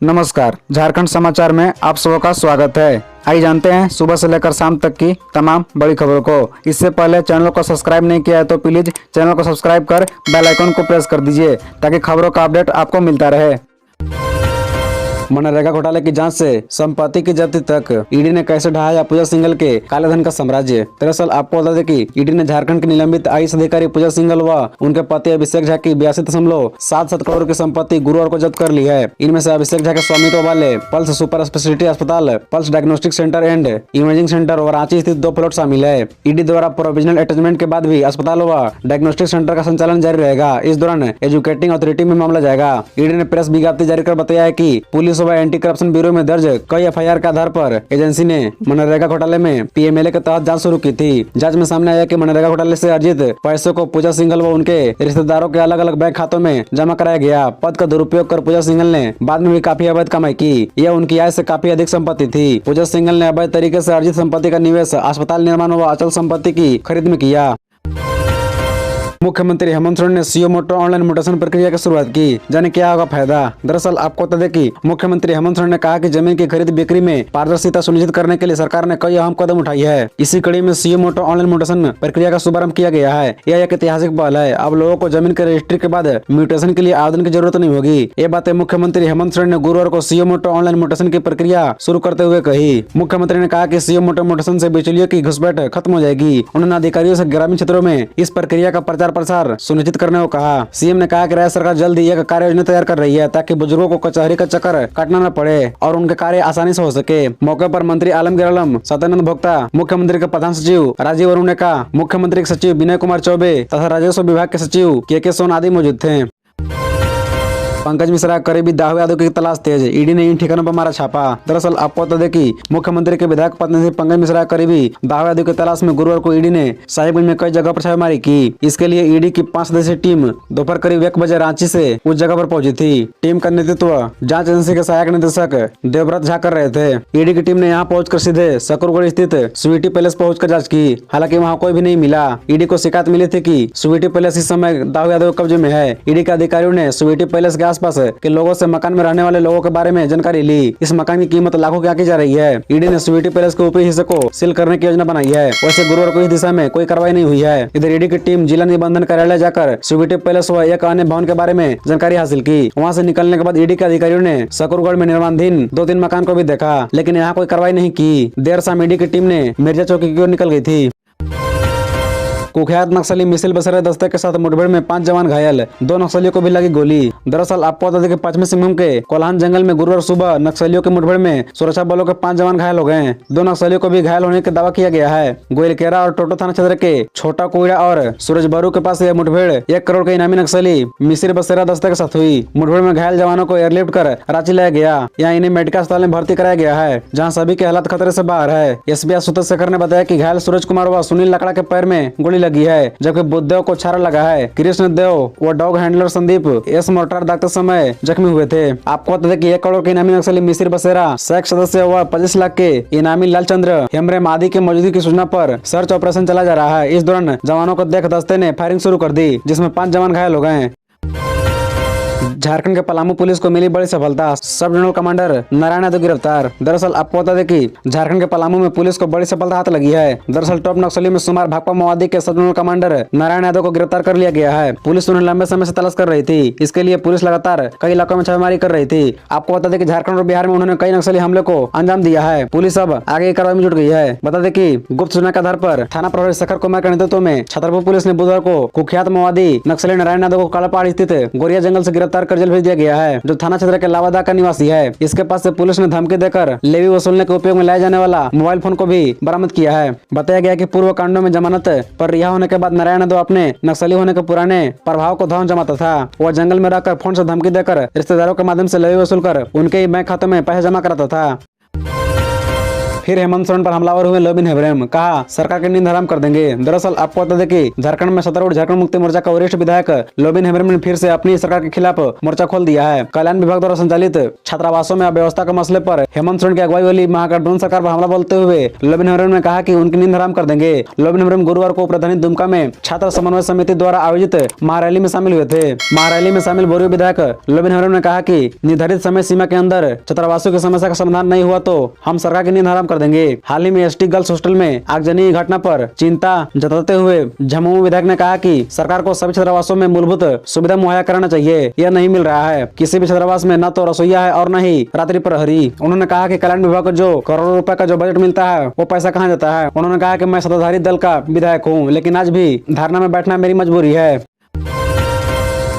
नमस्कार, झारखंड समाचार में आप सबका स्वागत है। आइए जानते हैं सुबह से लेकर शाम तक की तमाम बड़ी खबरों को। इससे पहले चैनल को सब्सक्राइब नहीं किया है तो प्लीज चैनल को सब्सक्राइब कर बेल आइकन को प्रेस कर दीजिए ताकि खबरों का अपडेट आपको मिलता रहे। मनरेगा घोटाले की जांच से संपत्ति की जब्ती तक, ईडी ने कैसे ढहाया पूजा सिंघल के काले धन का साम्राज्य। दरअसल आपको बता दें कि ईडी ने झारखंड के निलंबित आईएएस अधिकारी पूजा सिंघल व उनके पति अभिषेक झा की 82.77 करोड़ की संपत्ति गुरुवार को जब्त कर ली है। इनमें से अभिषेक झा के स्वामित्व वाले पल्स सुपर स्पेशलिटी अस्पताल, pulse diagnostic centre and imaging centre और रांची स्थित 2 प्लॉट शामिल है। ईडी द्वारा प्रोविजनल अटैचमेंट के बाद भी अस्पताल व डायग्नोस्टिक सेंटर का संचालन जारी रहेगा। इस दौरान एजुकेटिंग अथॉरिटी में मामला जाएगा। ईडी ने प्रेस विज्ञप्ति जारी कर बताया है कि पुलिस व एंटी करप्शन ब्यूरो में दर्ज कई एफआईआर के आधार पर एजेंसी ने मनरेगा घोटाले में पीएमएलए के तहत जांच शुरू की थी। जांच में सामने आया कि मनरेगा घोटाले से अर्जित पैसों को पूजा सिंघल व उनके रिश्तेदारों के अलग अलग बैंक खातों में जमा कराया गया। पद का दुरुपयोग कर पूजा सिंघल ने बाद में भी काफी अवैध कमाई की। यह उनकी आय से काफी अधिक संपत्ति थी। पूजा सिंघल ने अवैध तरीके से अर्जित संपत्ति का निवेश अस्पताल निर्माण व अचल संपत्ति की खरीद में किया। मुख्यमंत्री हेमंत सोरेन ने सीओ मोटो ऑनलाइन म्यूटेशन प्रक्रिया की शुरुआत की। जाने क्या होगा फायदा। दरअसल आपको बता दें कि मुख्यमंत्री हेमंत सोरेन ने कहा कि जमीन की खरीद बिक्री में पारदर्शिता सुनिश्चित करने के लिए सरकार ने कई अहम कदम उठाई है। इसी कड़ी में सीओ मोटो ऑनलाइन म्यूटेशन प्रक्रिया का शुभारंभ किया गया है। यह एक ऐतिहासिक पहल है। अब लोगों को जमीन के रजिस्ट्री के बाद म्यूटेशन के लिए आवेदन की जरूरत नहीं होगी। ये बातें मुख्यमंत्री हेमंत सोरेन ने गुरुवार को सीओ मोटो ऑनलाइन म्यूटेशन की प्रक्रिया शुरू करते हुए कही। मुख्यमंत्री ने कहा कि सीओ मोटो म्यूटेशन से बिचौलियों की घुसपैठ खत्म हो जाएगी। उन्होंने अधिकारियों से ग्रामीण क्षेत्रों में इस प्रक्रिया का प्रचार प्रसार सुनिश्चित करने को कहा। सीएम ने कहा कि राज्य सरकार जल्द ही एक कार्य योजना तैयार कर रही है ताकि बुजुर्गों को कचहरी का चक्कर काटना न पड़े और उनके कार्य आसानी से हो सके। मौके पर मंत्री आलमगीर आलम, सदानंद भोक्ता, मुख्यमंत्री के प्रधान सचिव राजीव अरुण नेका, मुख्यमंत्री के सचिव विनय कुमार चौबे तथा राजस्व विभाग के सचिव के सोन आदि मौजूद थे। पंकज मिश्रा करीबी दावे यादव की तलाश तेज, ईडी ने इन ठिकानों पर मारा छापा। दरअसल आपको बता दें कि मुख्यमंत्री के विधायक पत्नी से पंकज मिश्रा करीबी दावे यादव की तलाश में गुरुवार को ईडी ने साहिबगंज में कई जगह पर छापेमारी की। इसके लिए ईडी की 5 सदस्यीय टीम दोपहर करीब 1 बजे रांची से उस जगह पर पहुंची थी। टीम का नेतृत्व जांच एजेंसी के सहायक निदेशक देवव्रत झा कर रहे थे। ईडी की टीम ने यहाँ पहुंचकर सीधे सकरगढ़ स्थित स्वीटी पैलेस पहुंचकर जांच की। हालांकि वहाँ कोई भी नहीं मिला। ईडी को शिकायत मिली थी कि स्वीटी पैलेस इस समय दावे यादव के कब्जे में है। ईडी के अधिकारियों ने स्वीटी पैलेस के आसपास के लोगों से मकान में रहने वाले लोगों के बारे में जानकारी ली। इस मकान की कीमत लाखों की आंकी जा रही है। ईडी ने स्वीटी पैलेस के ऊपरी हिस्से को सील करने की योजना बनाई है। वैसे गुरुवार को इस दिशा में कोई कार्रवाई नहीं हुई है। इधर ईडी की टीम जिला निबंधन कार्यालय जाकर स्वीटी पैलेस व एक अन्य भवन के बारे में जानकारी हासिल की। वहां से निकलने के बाद ईडी के अधिकारियों ने सकरगढ़ में निर्माणाधीन 2-3 मकान को भी देखा, लेकिन यहाँ कोई कार्रवाई नहीं की। देर शाम ईडी की टीम ने मिर्जा चौकी की ओर निकल गई थी। कुख्यात नक्सली मिसिल बसरे दस्ते के साथ मुठभेड़ में 5 जवान घायल, 2 नक्सलियों को भी लगी गोली। दरअसल आपको बता दें कि पश्चिमी सिंहभूम के कोल्हान जंगल में गुरुवार सुबह नक्सलियों के मुठभेड़ में सुरक्षा बलों के 5 जवान घायल हो गए। 2 नक्सलियों को भी घायल होने का दावा किया गया है। गोइलकेरा और टोटो थाना क्षेत्र के छोटा कोयड़ा और सूरज बरू के पास यह मुठभेड़ 1 करोड़ के इनामी नक्सली मिसिल बसेरा दस्ते के साथ हुई। मुठभेड़ में घायल जवानों को एयरलिफ्ट कर रांची लाया गया। यहाँ इन्हें मेडिकल अस्पताल में भर्ती कराया गया है, जहाँ सभी के हालात खतरे से बाहर है। एसपी आशुतोष शेखर ने बताया कि घायल सूरज कुमार व सुनील लकड़ा के पैर में गोली लगी है, जबकि बुद्धदेव को छारा लगा है। कृष्ण देव व dog handler Sandeep S mortar दागते समय जख्मी हुए थे। आपको बता दें कि 1 करोड़ के इनामी नक्सली मिसिर बसेरा, 100 सदस्य व 25 लाख के इनामी लालचंद्र हेमरेम आदि के मौजूदगी की सूचना पर सर्च ऑपरेशन चला जा रहा है। इस दौरान जवानों को देख दस्ते ने फायरिंग शुरू कर दी, जिसमें 5 जवान घायल हो गए। झारखंड के पलामू पुलिस को मिली बड़ी सफलता, सब जोनल कमांडर नारायण यादव गिरफ्तार। दरअसल आपको बता दें कि झारखंड के पलामू में पुलिस को बड़ी सफलता हाथ लगी है। दरअसल टॉप नक्सली में शुमार भाकपा माओवादी के सब जोनल कमांडर नारायण यादव को गिरफ्तार कर लिया गया है। पुलिस उन्हें लंबे समय से तलाश कर रही थी। इसके लिए पुलिस लगातार कई इलाकों में छापेमारी कर रही थी। आपको बता दें कि झारखंड और बिहार में उन्होंने कई नक्सली हमले को अंजाम दिया है। पुलिस अब आगे की कार्रवाई में जुट गई है। बता दें कि गुप्त सूचना के आधार पर थाना प्रभारी शेखर कुमार के नेतृत्व में छतरपुर पुलिस ने बुधवार को कुख्यात माओवादी नक्सली नारायण यादव को कालापहाड़ स्थित गोरिया जंगल से गिरफ्तार कर जेल भेज दिया गया है, जो थाना क्षेत्र के लावादा का निवासी है। इसके पास से पुलिस ने धमकी देकर लेवी वसूलने के उपयोग में लाए जाने वाला मोबाइल फोन को भी बरामद किया है। बताया गया कि पूर्व कांडों में जमानत पर रिहा होने के बाद नारायण यादव अपने नक्सली होने के पुराने प्रभाव को धौन जमाता था। वह जंगल में रहकर फोन से धमकी देकर रिश्तेदारों के माध्यम से लेवी वसूल कर उनके बैंक खातों में पैसे जमा कराता था। फिर हेमंत सोरेन पर हमलावर हुए लोबिन हेम्ब्रम, कहा सरकार की नींद हराम कर देंगे। दरअसल आपको बता दें कि झारखंड में सत्तारूढ़ झारखंड मुक्ति मोर्चा का वरिष्ठ विधायक लोबिन हेम्ब्रम ने फिर से अपनी सरकार के खिलाफ मोर्चा खोल दिया है। कल्याण विभाग द्वारा संचालित छात्रावासों में अव्यवस्था के मसले पर हेमंत सोरेन की अगुवाई वाली महागठबंधन सरकार पर हमला बोलते हुए लोबिन हेम्ब्रम ने कहा कि उनकी नींद हराम कर देंगे। लोबिन हेम्ब्रम गुरुवार को राजधानी दुमका में छात्र समन्वय समिति द्वारा आयोजित महारैली में शामिल हुए थे। महारैली में शामिल बोरियो विधायक लोबिन हेम्ब्रम ने कहा कि निर्धारित समय सीमा के अंदर छात्रावासियों की समस्या का समाधान नहीं हुआ तो हम सरकार की नींद हराम कर देंगे। हाल ही में एसटी गर्ल्स हॉस्टल में आगजनी की घटना पर चिंता जताते हुए झामुमो विधायक ने कहा कि सरकार को सभी छात्रावासों में मूलभूत सुविधा मुहैया कराना चाहिए, यह नहीं मिल रहा है। किसी भी छात्रावास में न तो रसोईया है और न ही रात्रि प्रहरी। उन्होंने कहा कि कल्याण विभाग को जो करोड़ों रुपए का जो बजट मिलता है वो पैसा कहाँ जाता है। उन्होंने कहा कि मैं सत्ताधारी दल का विधायक हूँ, लेकिन आज भी धरना में बैठना मेरी मजबूरी है।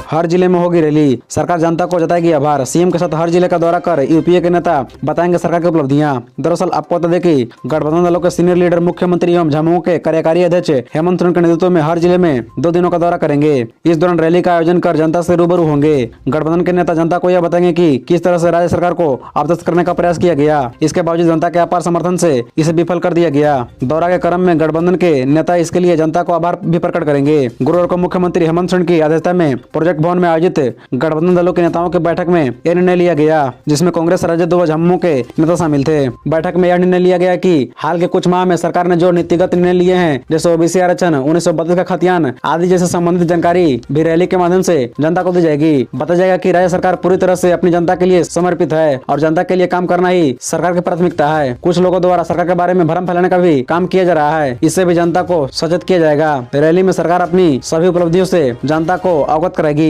हर जिले में होगी रैली, सरकार जनता को जताएगी आभार। सीएम के साथ हर जिले का दौरा कर यूपीए के नेता बताएंगे सरकार की उपलब्धियां। दरअसल आपको बता दें कि गठबंधन दलों के सीनियर लीडर मुख्यमंत्री एवं झामुमो के कार्यकारी अध्यक्ष हेमंत सोरेन के नेतृत्व में हर जिले में 2 दिनों का दौरा करेंगे। इस दौरान रैली का आयोजन कर जनता से रूबरू होंगे। गठबंधन के नेता जनता को यह बताएंगे कि किस तरह से राज्य सरकार को आपदस्त करने का प्रयास किया गया। इसके बावजूद जनता के अपार समर्थन से इसे विफल कर दिया गया। दौरा के क्रम में गठबंधन के नेता इसके लिए जनता को आभार भी प्रकट करेंगे। गुरुवार को मुख्यमंत्री हेमंत सोरेन की अध्यक्षता में प्रोजेक्ट भवन में आयोजित गठबंधन दलों के नेताओं की बैठक में यह निर्णय लिया गया, जिसमें कांग्रेस राजद व झामुमो के नेता शामिल थे। बैठक में यह निर्णय लिया गया कि हाल के कुछ माह में सरकार ने जो नीतिगत निर्णय लिए हैं, जैसे ओबीसी आरक्षण, 1932 का खतियान आदि जैसे संबंधित जानकारी भी रैली के माध्यम से जनता को दी जाएगी। बताया जाएगा कि राज्य सरकार पूरी तरह से अपनी जनता के लिए समर्पित है और जनता के लिए काम करना ही सरकार की प्राथमिकता है। कुछ लोगों द्वारा सरकार के बारे में भ्रम फैलाने का भी काम किया जा रहा है, इससे भी जनता को सचेत किया जाएगा। रैली में सरकार अपनी सभी उपलब्धियों से जनता को अवगत कराएगी।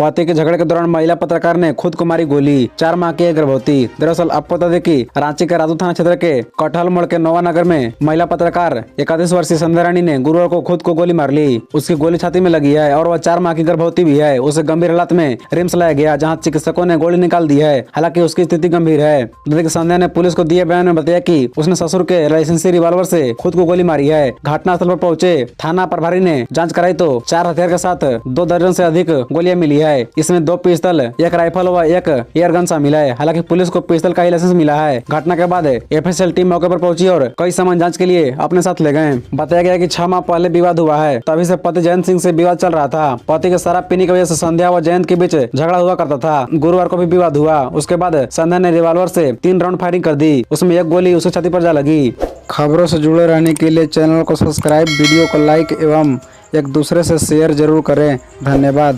पति के झगड़े के दौरान महिला पत्रकार ने खुद को मारी गोली, 4 माह की गर्भवती। दरअसल आपको बता दें कि रांची के राजू थाना क्षेत्र के कटहल मोड़ के नोवा नगर में महिला पत्रकार 31 वर्षीय संध्या रानी ने गुरुवार को खुद को गोली मार ली। उसकी गोली छाती में लगी है और वह 4 माह की गर्भवती भी है। उसे गंभीर हालत में रिम्स लाया गया, जहाँ चिकित्सकों ने गोली निकाल दी है। हालांकि उसकी स्थिति गंभीर है। लेकिन संध्या ने पुलिस को दिए बयान में बताया कि उसने ससुर के लाइसेंसी रिवॉल्वर से खुद को गोली मारी है। घटनास्थल पर पहुंचे थाना प्रभारी ने जांच कराई तो 4 हथियार के साथ 2 दर्जन से अधिक गोलियां मिली है। इसमें 2 पिस्तौल, 1 राइफल व 1 एयर गन शामिल है। हालांकि पुलिस को पिस्तौल का ही लाइसेंस मिला है। घटना के बाद एफएसएल टीम मौके पर पहुंची और कई सामान जांच के लिए अपने साथ ले गए। बताया गया कि 6 माह पहले विवाद हुआ है, तभी से पति जयंत सिंह से विवाद चल रहा था। पति के शराब पीने की वजह से संध्या व जयंत के बीच झगड़ा हुआ करता था। गुरुवार को भी विवाद हुआ। उसके बाद संध्या ने रिवॉल्वर से 3 राउंड फायरिंग कर दी। उसमें 1 गोली उसकी छाती पर जा लगी। खबरों से जुड़े रहने के लिए चैनल को सब्सक्राइब, वीडियो को लाइक एवं एक दूसरे से शेयर जरूर करें। धन्यवाद।